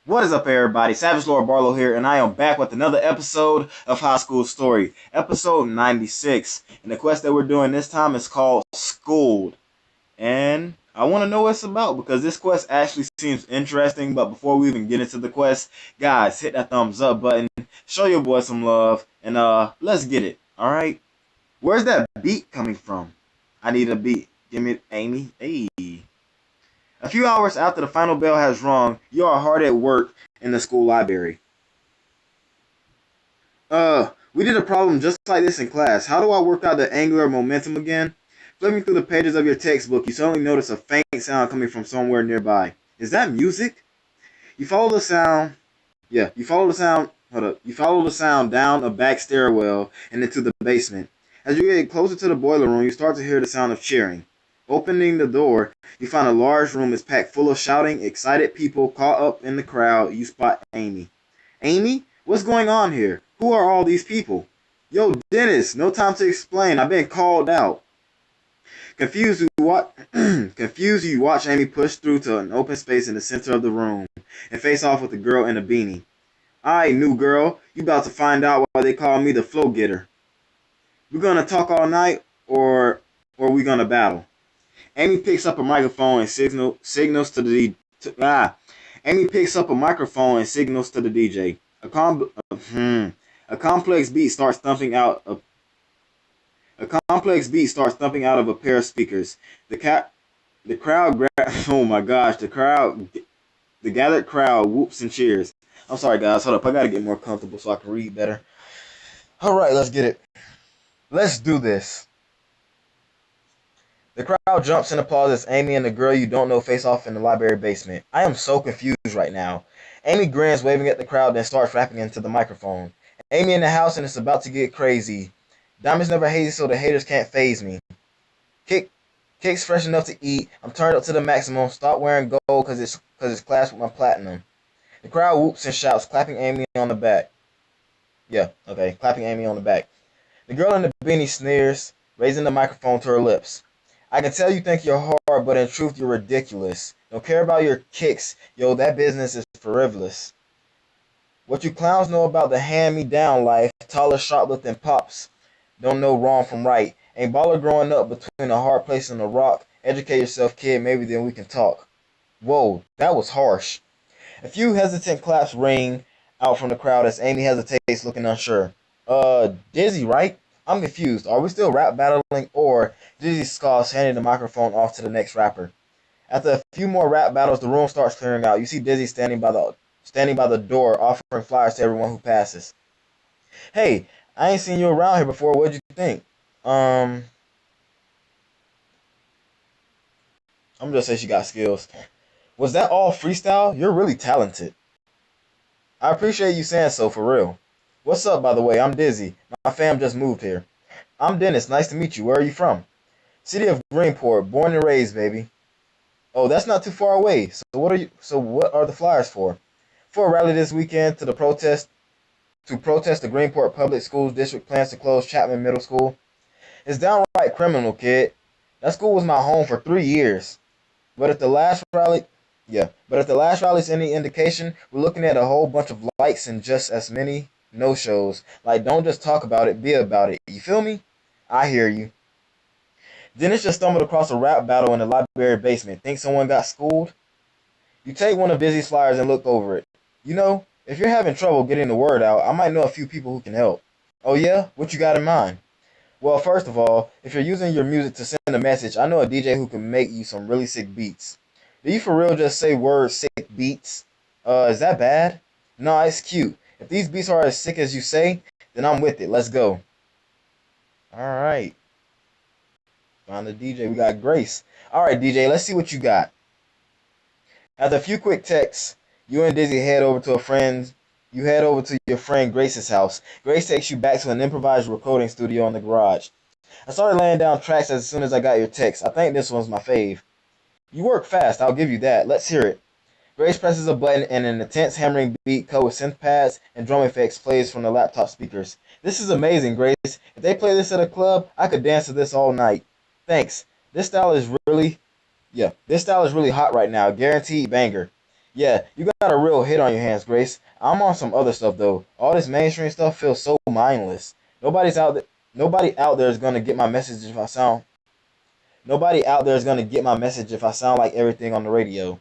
What is up, everybody? SavageLordBarlow here, and I am back with another episode of High School Story, episode 96. And the quest that we're doing this time is called Schooled. And I want to know what it's about because this quest actually seems interesting. But before we even get into the quest, guys, hit that thumbs up button, show your boy some love, and let's get it. All right. Where's that beat coming from? I need a beat. Give me it, Amy. Hey. A few hours after the final bell has rung, you are hard at work in the school library. We did a problem just like this in class. How do I work out the angular momentum again? Flipping through the pages of your textbook, you suddenly notice a faint sound coming from somewhere nearby. Is that music? You follow the sound. You follow the sound. Hold up. You follow the sound down a back stairwell and into the basement. As you get closer to the boiler room, you start to hear the sound of cheering. Opening the door, you find a large room is packed full of shouting, excited people caught up in the crowd. You spot Amy. Amy? What's going on here? Who are all these people? Yo, Dennis, no time to explain. I've been called out. Confused, you watch Amy push through to an open space in the center of the room and face off with a girl in a beanie. Alright, new girl, you about to find out why they call me the flow getter. We gonna talk all night or we gonna battle? Amy picks up a microphone and signals to the Amy picks up a microphone and signals to the DJ. A complex beat starts thumping out of a pair of speakers. The gathered crowd whoops and cheers. I'm sorry, guys. Hold up. I gotta get more comfortable so I can read better. All right, let's get it. Let's do this. The crowd jumps in applause as Amy and the girl you don't know face off in the library basement. I am so confused right now. Amy grins, waving at the crowd, then starts rapping into the microphone. Amy in the house and it's about to get crazy. Diamonds never hazy, so the haters can't phase me. Kicks fresh enough to eat. I'm turned up to the maximum. Stop wearing gold because it's class with my platinum. The crowd whoops and shouts, clapping Amy on the back. Clapping Amy on the back. The girl in the beanie sneers, raising the microphone to her lips. I can tell you think you're hard, but in truth you're ridiculous. Don't care about your kicks. Yo, that business is frivolous. What you clowns know about the hand-me-down life, taller, shoplifting pops don't know wrong from right. Ain't baller growing up between a hard place and a rock. Educate yourself, kid, maybe then we can talk. Whoa, that was harsh. A few hesitant claps ring out from the crowd as Amy hesitates, looking unsure. Dizzy, right? I'm confused. Are we still rap battling or Dizzy scoffs, handing the microphone off to the next rapper? After a few more rap battles, the room starts clearing out. You see Dizzy standing by the door, offering flyers to everyone who passes. Hey, I ain't seen you around here before. What'd you think? I'm just say she got skills. Was that all freestyle? You're really talented. I appreciate you saying so, for real. What's up, by the way? I'm Dizzy. My fam just moved here. I'm Dennis. Nice to meet you. Where are you from? City of Greenport. Born and raised, baby. Oh, that's not too far away. So what are the flyers for? For a rally this weekend to protest the Greenport Public Schools District plans to close Chapman Middle School. It's downright criminal, kid. That school was my home for 3 years. But if the last rally's any indication, we're looking at a whole bunch of likes and just as many no-shows. Like, don't just talk about it, be about it. You feel me? I hear you. Dennis just stumbled across a rap battle in the library basement. Think someone got schooled? You take one of Dizzy's flyers and look over it. You know, if you're having trouble getting the word out, I might know a few people who can help. Oh yeah? What you got in mind? Well, first of all, if you're using your music to send a message, I know a DJ who can make you some really sick beats. Do you for real just say word sick beats? Is that bad? No, it's cute. If these beats are as sick as you say, then I'm with it. Let's go. Alright. Find the DJ. We got Grace. Alright, DJ, let's see what you got. After a few quick texts, you and Dizzy head over to your friend Grace's house. Grace takes you back to an improvised recording studio in the garage. I started laying down tracks as soon as I got your text. I think this one's my fave. You work fast, I'll give you that. Let's hear it. Grace presses a button and an intense hammering beat cut with synth pads and drum effects plays from the laptop speakers. This is amazing, Grace. If they play this at a club, I could dance to this all night. Thanks. This style is really hot right now. Guaranteed banger. Yeah, you got a real hit on your hands, Grace. I'm on some other stuff though. All this mainstream stuff feels so mindless. Nobody's out there. Nobody out there is gonna get my message if I sound. Nobody out there is gonna get my message if I sound like everything on the radio.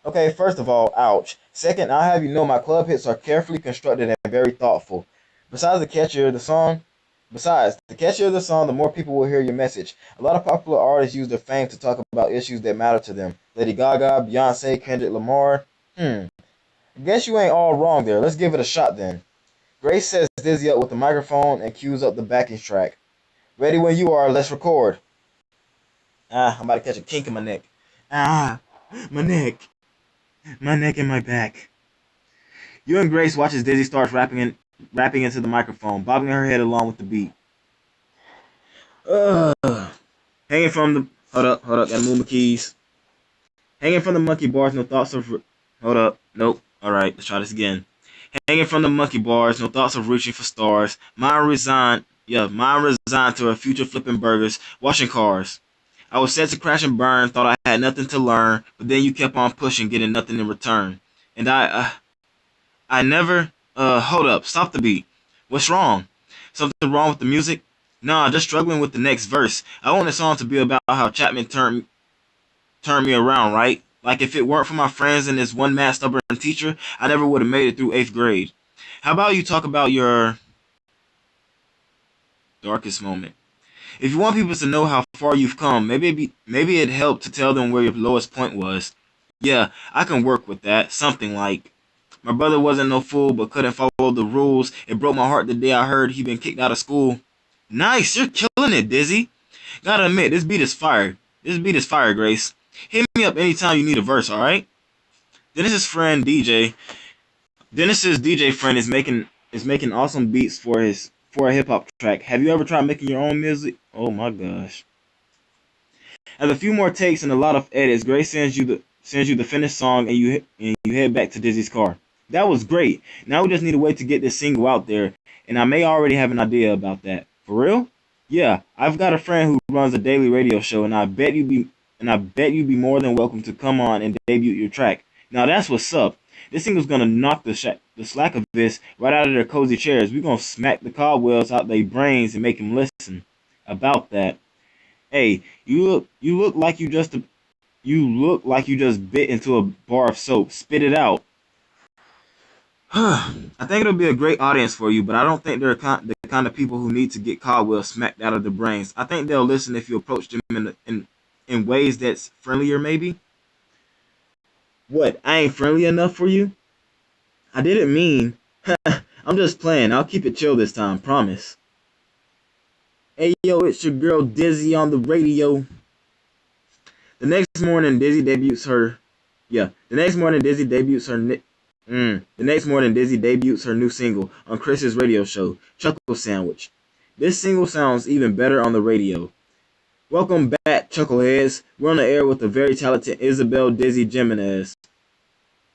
Okay, first of all, ouch. Second, I'll have you know my club hits are carefully constructed and very thoughtful. Besides the catchier the song, Besides, the catchier the song, the more people will hear your message. A lot of popular artists use their fame to talk about issues that matter to them. Lady Gaga, Beyonce, Kendrick Lamar. I guess you ain't all wrong there. Let's give it a shot then. Grace sets Dizzy up with the microphone and cues up the backing track. Ready when you are, let's record. I'm about to catch a kink in my neck. Ah, my neck. My neck and my back. You and Grace watch as Dizzy starts rapping into the microphone, bobbing her head along with the beat. Hanging from the hold up, gotta move my keys. Hanging from the monkey bars, no thoughts of hold up, nope. Alright, let's try this again. Hanging from the monkey bars, no thoughts of reaching for stars. Mine resigned to a future flipping burgers, washing cars. I was set to crash and burn, thought I had nothing to learn, but then you kept on pushing, getting nothing in return. And I never, hold up, stop the beat. What's wrong? Something wrong with the music? Nah, just struggling with the next verse. I want the song to be about how Chapman turned me around, right? Like if it weren't for my friends and this one mad stubborn teacher, I never would have made it through 8th grade. How about you talk about your darkest moment? If you want people to know how far you've come, maybe it'd help to tell them where your lowest point was. Yeah, I can work with that. Something like, my brother wasn't no fool but couldn't follow the rules. It broke my heart the day I heard he'd been kicked out of school. Nice, you're killing it, Dizzy. Gotta admit, this beat is fire. This beat is fire, Grace. Hit me up anytime you need a verse, alright? Dennis's DJ friend is making awesome beats for a hip hop track. Have you ever tried making your own music? Oh my gosh. After a few more takes and a lot of edits, Grace sends you the finished song and you head back to Dizzy's car. That was great. Now we just need a way to get this single out there, and I may already have an idea about that. For real? Yeah, I've got a friend who runs a daily radio show, and I bet you'd be more than welcome to come on and debut your track. Now that's what's up. This single's gonna knock the slack of this right out of their cozy chairs. We're gonna smack the cobwebs out their brains and make them listen. About that. Hey, you look like you just bit into a bar of soap. Spit it out. I think it'll be a great audience for you, but I don't think they're the kind of people who need to get cobwebs smacked out of their brains. I think they'll listen if you approach them in ways that's friendlier, maybe. What? I ain't friendly enough for you? I didn't mean. I'm just playing. I'll keep it chill this time, promise. Hey yo, it's your girl Dizzy on the radio. The next morning, Dizzy debuts her. Yeah, the next morning, Dizzy debuts her. The next morning, Dizzy debuts her new single on Chris's radio show, Chuckle Sandwich. This single sounds even better on the radio. Welcome back, Chuckleheads. We're on the air with the very talented Isabel Dizzy Jimenez.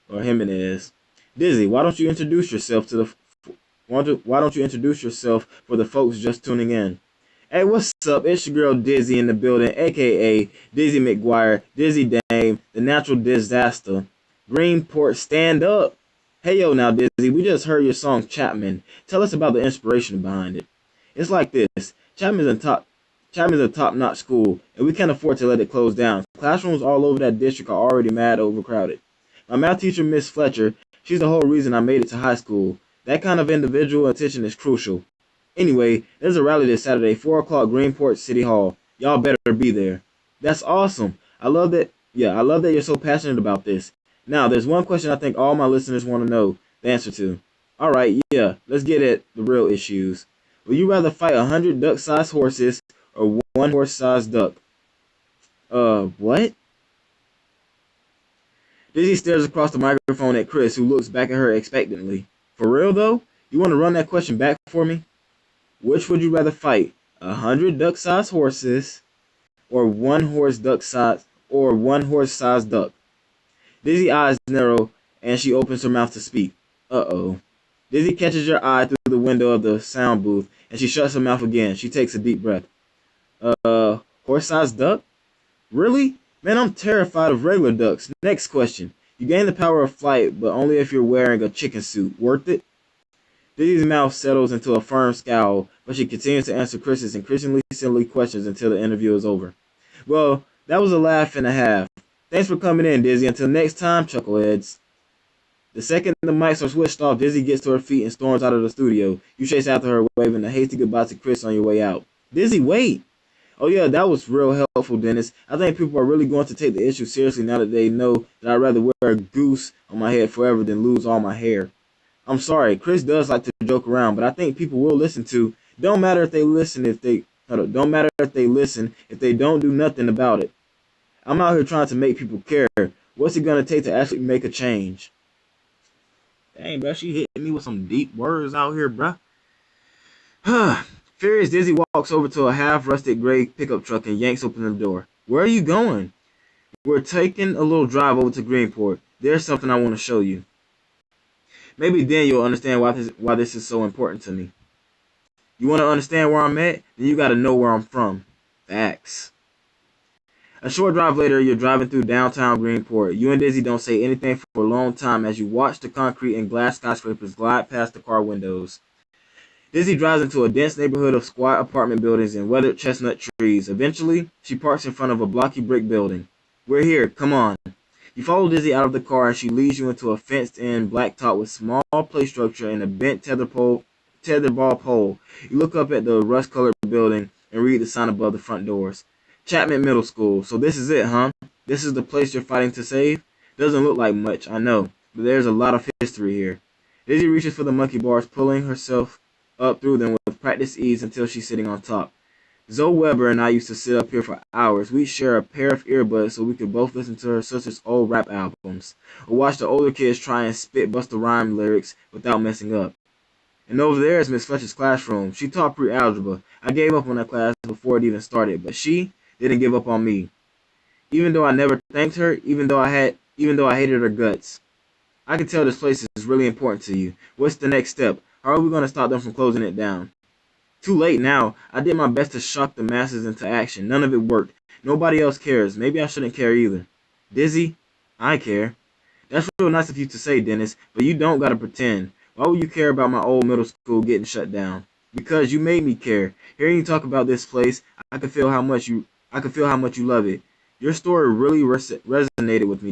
Or Jimenez. Dizzy, why don't you introduce yourself for the folks just tuning in? Hey, what's up? It's your girl Dizzy in the building, aka Dizzy McGuire, Dizzy Dame, the natural disaster. Greenport, stand up. Hey yo now, Dizzy, we just heard your song Chapman. Tell us about the inspiration behind it. It's like this. Chapman's a top-notch school, and we can't afford to let it close down. Classrooms all over that district are already mad overcrowded. My math teacher, Miss Fletcher, she's the whole reason I made it to high school. That kind of individual attention is crucial. Anyway, there's a rally this Saturday, 4 o'clock, Greenport City Hall. Y'all better be there. That's awesome. I love that you're so passionate about this. Now, there's one question I think all my listeners want to know the answer to. Alright, yeah, let's get at the real issues. Will you rather fight 100 duck-sized horses or one horse-sized duck? What? Dizzy stares across the microphone at Chris, who looks back at her expectantly. For real, though? You want to run that question back for me? Which would you rather fight? 100 duck-sized horses or one horse-sized duck? Dizzy's eyes narrow, and she opens her mouth to speak. Uh-oh. Dizzy catches your eye through the window of the sound booth, and she shuts her mouth again. She takes a deep breath. Horse-sized duck? Really? Man, I'm terrified of regular ducks. Next question. You gain the power of flight, but only if you're wearing a chicken suit. Worth it? Dizzy's mouth settles into a firm scowl, but she continues to answer Chris's increasingly silly questions until the interview is over. Well, that was a laugh and a half. Thanks for coming in, Dizzy. Until next time, chuckleheads. The second the mics are switched off, Dizzy gets to her feet and storms out of the studio. You chase after her, waving a hasty goodbye to Chris on your way out. Dizzy, wait! Oh yeah, that was real helpful, Dennis. I think people are really going to take the issue seriously now that they know that I'd rather wear a goose on my head forever than lose all my hair. I'm sorry, Chris does like to joke around, but I think people will listen to. Don't matter if they listen if they don't matter if they listen if they don't do nothing about it. I'm out here trying to make people care. What's it gonna take to actually make a change? Dang, bro, she hit me with some deep words out here, bruh. Furious, Dizzy walks over to a half-rusted gray pickup truck and yanks open the door. Where are you going? We're taking a little drive over to Greenport. There's something I want to show you. Maybe then you'll understand why this is so important to me. You want to understand where I'm at? Then you got to know where I'm from. Facts. A short drive later, you're driving through downtown Greenport. You and Dizzy don't say anything for a long time as you watch the concrete and glass skyscrapers glide past the car windows. Dizzy drives into a dense neighborhood of squat apartment buildings and weathered chestnut trees. Eventually, she parks in front of a blocky brick building. We're here, come on. You follow Dizzy out of the car and she leads you into a fenced-in blacktop with small play structure and a bent tetherball pole. You look up at the rust-colored building and read the sign above the front doors. Chapman Middle School. So this is it, huh? This is the place you're fighting to save? Doesn't look like much, I know, but there's a lot of history here. Dizzy reaches for the monkey bars, pulling herself up through them with practiced ease until she's sitting on top. Zoe Weber and I used to sit up here for hours. We'd share a pair of earbuds so we could both listen to her sister's old rap albums, or watch the older kids try and spit Busta Rhymes lyrics without messing up. And over there is Miss Fletcher's classroom. She taught pre-algebra. I gave up on that class before it even started, but she didn't give up on me. Even though I never thanked her, even though I hated her guts. I can tell this place is really important to you. What's the next step? How are we going to stop them from closing it down? Too late now. I did my best to shock the masses into action. None of it worked. Nobody else cares. Maybe I shouldn't care either. Dizzy, I care. That's real nice of you to say, Dennis, but you don't gotta pretend. Why would you care about my old middle school getting shut down? Because you made me care. Hearing you talk about this place, I could feel how much you love it. Your story really resonated with me,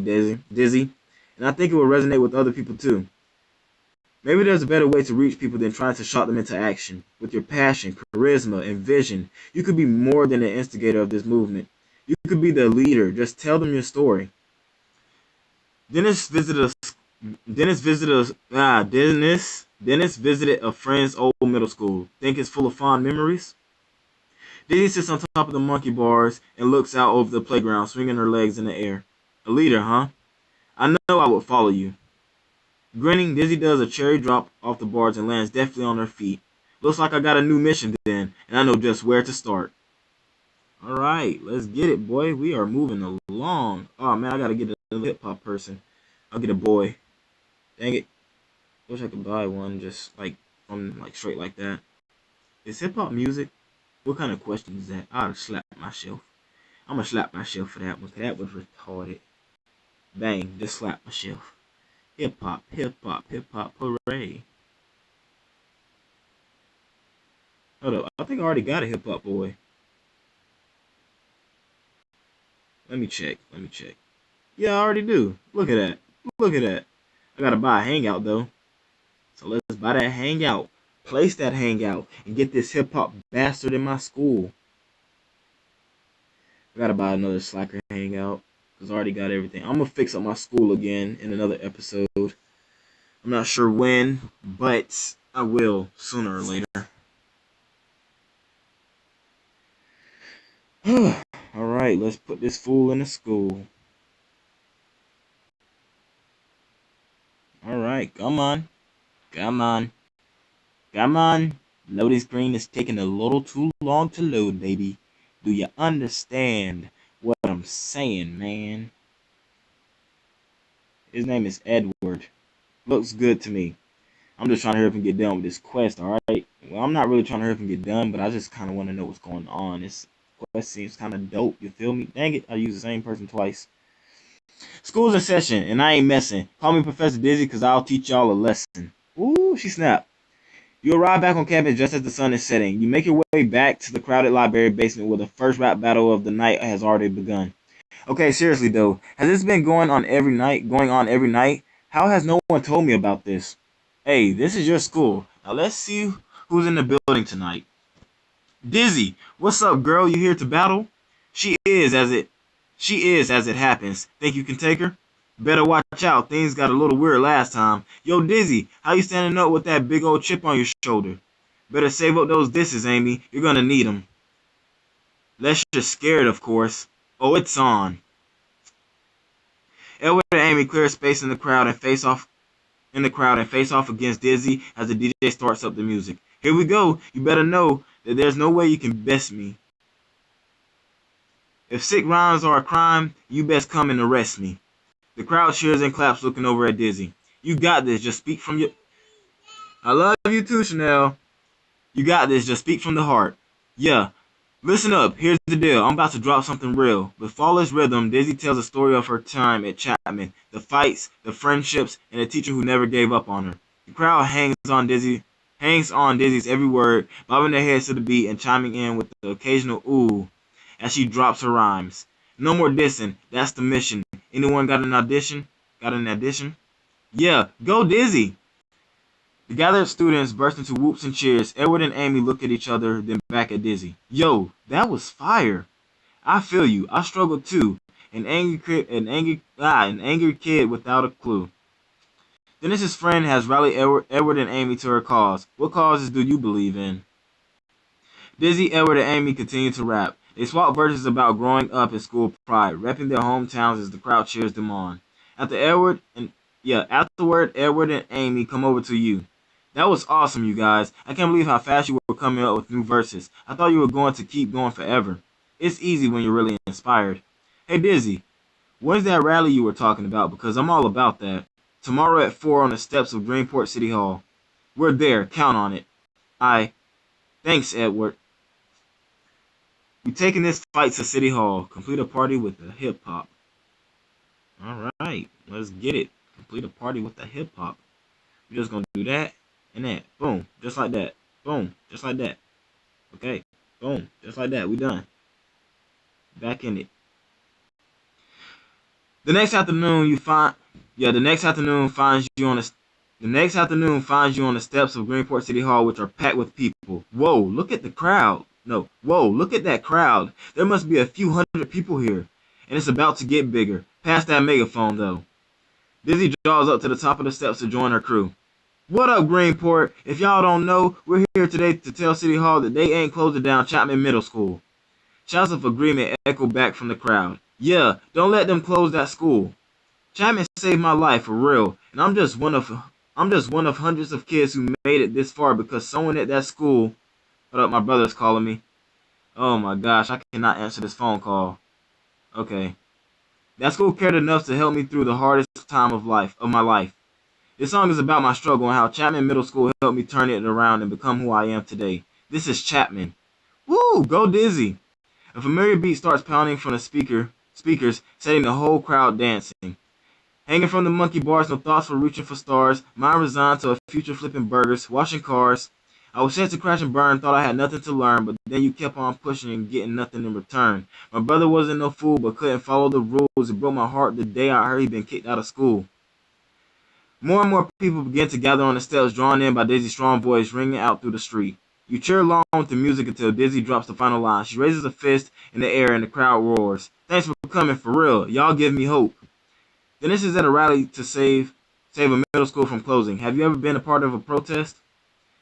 Dizzy, and I think it will resonate with other people too. Maybe there's a better way to reach people than trying to shock them into action. With your passion, charisma, and vision, you could be more than an instigator of this movement. You could be the leader. Just tell them your story. Dennis visited a friend's old middle school. Think it's full of fond memories? Dizzy sits on top of the monkey bars and looks out over the playground, swinging her legs in the air. A leader, huh? I know I would follow you. Grinning, Dizzy does a cherry drop off the bars and lands deftly on her feet. Looks like I got a new mission then, and I know just where to start. Alright, let's get it, boy. We are moving along. Oh man, I gotta get a hip-hop person. I'll get a boy. Dang it. Wish I could buy one just like straight like that. Is hip-hop music? What kind of question is that? I'll slap myself. I'm gonna slap myself for that one, because that was retarded. Bang, just slap myself. Hip hop, hip hop, hip hop, hooray. Hold up, I think I already got a hip hop boy. Let me check. Yeah, I already do. Look at that. I gotta buy a hangout though. So let's buy that hangout. Place that hangout and get this hip hop bastard in my school. I gotta buy another slacker hangout because I already got everything. I'm gonna fix up my school again in another episode. I'm not sure when, but I will sooner or later. Alright, let's put this fool in a school. Alright, come on. Loading screen is taking a little too long to load, baby. Do you understand what I'm saying, man? His name is Edward. Looks good to me. I'm just trying to hurry up and get done with this quest, alright? Well, I'm not really trying to hurry up and get done, but I just kind of want to know what's going on. This quest seems kind of dope, you feel me? Dang it, I used the same person twice. School's in session, and I ain't messing. Call me Professor Dizzy, cause I'll teach y'all a lesson. Ooh, she snapped. You arrive back on campus just as the sun is setting. You make your way back to the crowded library basement where the first rap battle of the night has already begun. Okay, seriously though, has this been going on every night? Going on every night? How has no one told me about this? Hey, this is your school. Now let's see who's in the building tonight. Dizzy, what's up, girl? You here to battle? She is as it happens. Think you can take her? Better watch out. Things got a little weird last time. Yo, Dizzy, how you standing up with that big old chip on your shoulder? Better save up those disses, Amy. You're gonna need them. Unless you're scared, of course. Oh, it's on. Edward and Amy clear space in the crowd and face off against Dizzy as the DJ starts up the music. Here we go. You better know that there's no way you can best me. If sick rhymes are a crime, you best come and arrest me. The crowd cheers and claps looking over at Dizzy. You got this, just speak from your... I love you too, Chanel. You got this, just speak from the heart. Yeah, listen up, here's the deal. I'm about to drop something real. With flawless rhythm, Dizzy tells a story of her time at Chapman, the fights, the friendships, and the teacher who never gave up on her. The crowd hangs on Dizzy's every word, bobbing their heads to the beat and chiming in with the occasional ooh as she drops her rhymes. No more dissing, that's the mission. Anyone got an audition? Yeah, go Dizzy! The gathered students burst into whoops and cheers. Edward and Amy look at each other, then back at Dizzy. Yo, that was fire. I feel you. I struggled too. An angry kid without a clue. Dennis's friend has rallied Edward and Amy to her cause. What causes do you believe in? Dizzy, Edward, and Amy continue to rap. They swap verses about growing up in school pride, repping their hometowns as the crowd cheers them on. Afterward, Edward and Amy come over to you. That was awesome, you guys. I can't believe how fast you were coming up with new verses. I thought you were going to keep going forever. It's easy when you're really inspired. Hey, Dizzy, when's that rally you were talking about? Because I'm all about that. Tomorrow at 4 on the steps of Greenport City Hall. We're there. Count on it. Thanks, Edward. We taking this fight to City Hall. Complete a party with the hip hop. Alright, let's get it. Complete a party with the hip hop. We're just gonna do that and that. Boom. Just like that. Boom. Just like that. Okay. Boom. Just like that. We done. Back in it. The next afternoon finds you on the steps of Greenport City Hall, which are packed with people. Whoa, look at the crowd. No, whoa, look at that crowd. There must be a few hundred people here. And it's about to get bigger. Past that megaphone, though. Dizzy jaws up to the top of the steps to join her crew. What up, Greenport? If y'all don't know, we're here today to tell City Hall that they ain't closing down Chapman Middle School. Shouts of agreement echo back from the crowd. Yeah, don't let them close that school. Chapman saved my life for real, and I'm just one of hundreds of kids who made it this far because someone at that school... Hold up, my brother's calling me. Oh my gosh, I cannot answer this phone call. Okay. That school cared enough to help me through the hardest time of my life. This song is about my struggle and how Chapman Middle School helped me turn it around and become who I am today. This is Chapman. Woo! Go Dizzy! A familiar beat starts pounding from the speakers, setting the whole crowd dancing. Hanging from the monkey bars, no thoughts for reaching for stars. Mind resigned to a future flipping burgers, washing cars. I was set to crash and burn, thought I had nothing to learn, but then you kept on pushing and getting nothing in return. My brother wasn't no fool, but couldn't follow the rules. It broke my heart the day I heard he'd been kicked out of school. More and more people begin to gather on the steps, drawn in by Dizzy's strong voice ringing out through the street. You cheer along with the music until Dizzy drops the final line. She raises a fist in the air and the crowd roars. Thanks for coming, for real. Y'all give me hope. Then this is at a rally to save a middle school from closing. Have you ever been a part of a protest?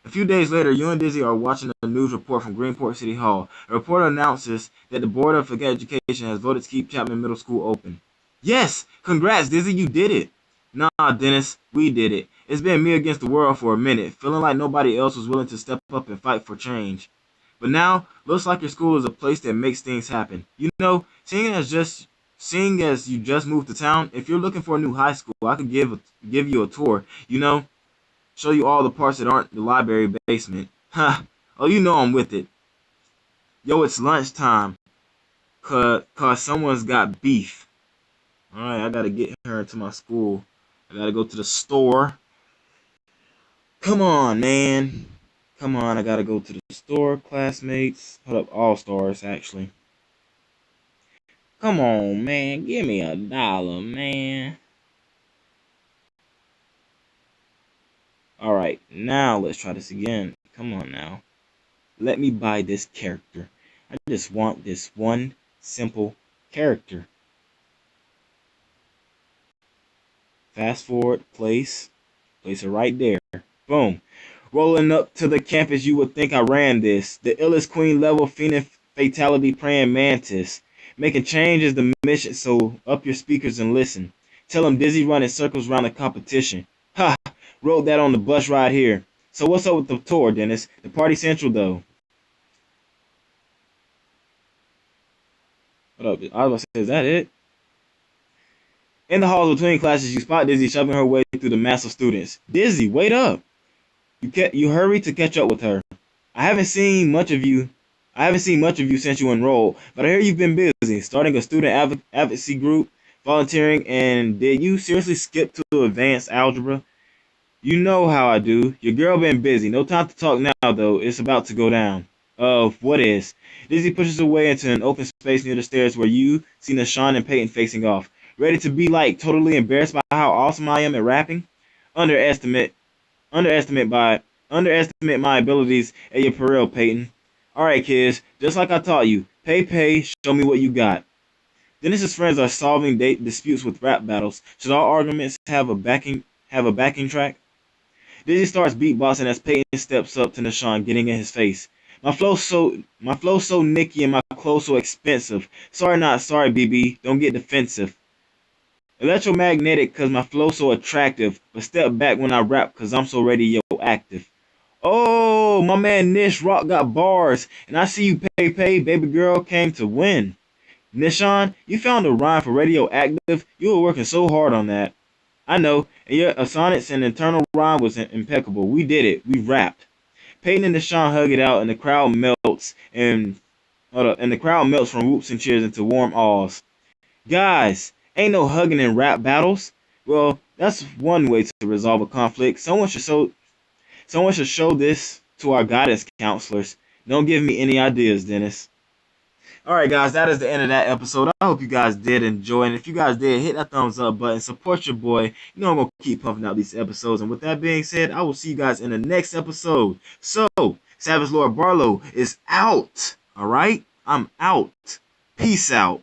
A few days later, you and Dizzy are watching a news report from Greenport City Hall. A reporter announces that the Board of Education has voted to keep Chapman Middle School open. Yes! Congrats, Dizzy, you did it! Nah, Dennis, we did it. It's been me against the world for a minute, feeling like nobody else was willing to step up and fight for change. But now, looks like your school is a place that makes things happen. You know, seeing as you just moved to town, if you're looking for a new high school, I could give you a tour. You know, show you all the parts that aren't the library basement. Ha! Oh, you know I'm with it. Yo, it's lunchtime. Cause someone's got beef. Alright, I gotta get her into my school. I gotta go to the store. Come on, man. Come on, I gotta go to the store, classmates. Hold up, all stars, actually. Come on, man. Give me $1, man. Alright, now let's try this again. Come on now. Let me buy this character. I just want this one simple character. Fast forward, place her right there. Boom. Rolling up to the campus, you would think I ran this. The illest queen level phoenix fatality praying mantis. Making change is the mission, so up your speakers and listen. Tell them Dizzy running circles around the competition. Ha! Wrote that on the bus ride here. So what's up with the tour, Dennis? The party central, though. What up? I was about to say, is that it? In the halls between classes, you spot Dizzy shoving her way through the mass of students. Dizzy, wait up! You hurry to catch up with her. I haven't seen much of you. I haven't seen much of you since you enrolled, but I hear you've been busy, starting a student advocacy group, volunteering, and did you seriously skip to advanced algebra? You know how I do. Your girl been busy. No time to talk now, though. It's about to go down. What is? Dizzy pushes away into an open space near the stairs where you see Nashawn and Peyton facing off, ready to be like totally embarrassed by how awesome I am at rapping. Underestimate underestimate by underestimate my abilities at your parole, Peyton. Alright, kids, just like I taught you. Pay, show me what you got. Dennis's friends are solving disputes with rap battles. Should all arguments have a backing track? Dizzy starts beatboxing as Peyton steps up to Nashawn, getting in his face. My flow so nicky and my clothes so expensive. Sorry not sorry, BB. Don't get defensive. Electromagnetic cause my flow so attractive, but step back when I rap cause I'm so radioactive. Oh, my man Nish Rock got bars, and I see you pay, baby girl came to win. Nishan, you found a rhyme for radioactive? You were working so hard on that. I know, and your sonnets and internal rhyme was impeccable. We did it. We rapped. Peyton and Nishan hug it out, and the crowd melts, and the crowd melts from whoops and cheers into warm awes. Guys, ain't no hugging in rap battles. Well, that's one way to resolve a conflict. Someone should show this to our guidance counselors. Don't give me any ideas, Dennis. Alright, guys, that is the end of that episode. I hope you guys did enjoy. And if you guys did, hit that thumbs up button. Support your boy. You know I'm going to keep pumping out these episodes. And with that being said, I will see you guys in the next episode. So, SavageLordBarlow is out. Alright? I'm out. Peace out.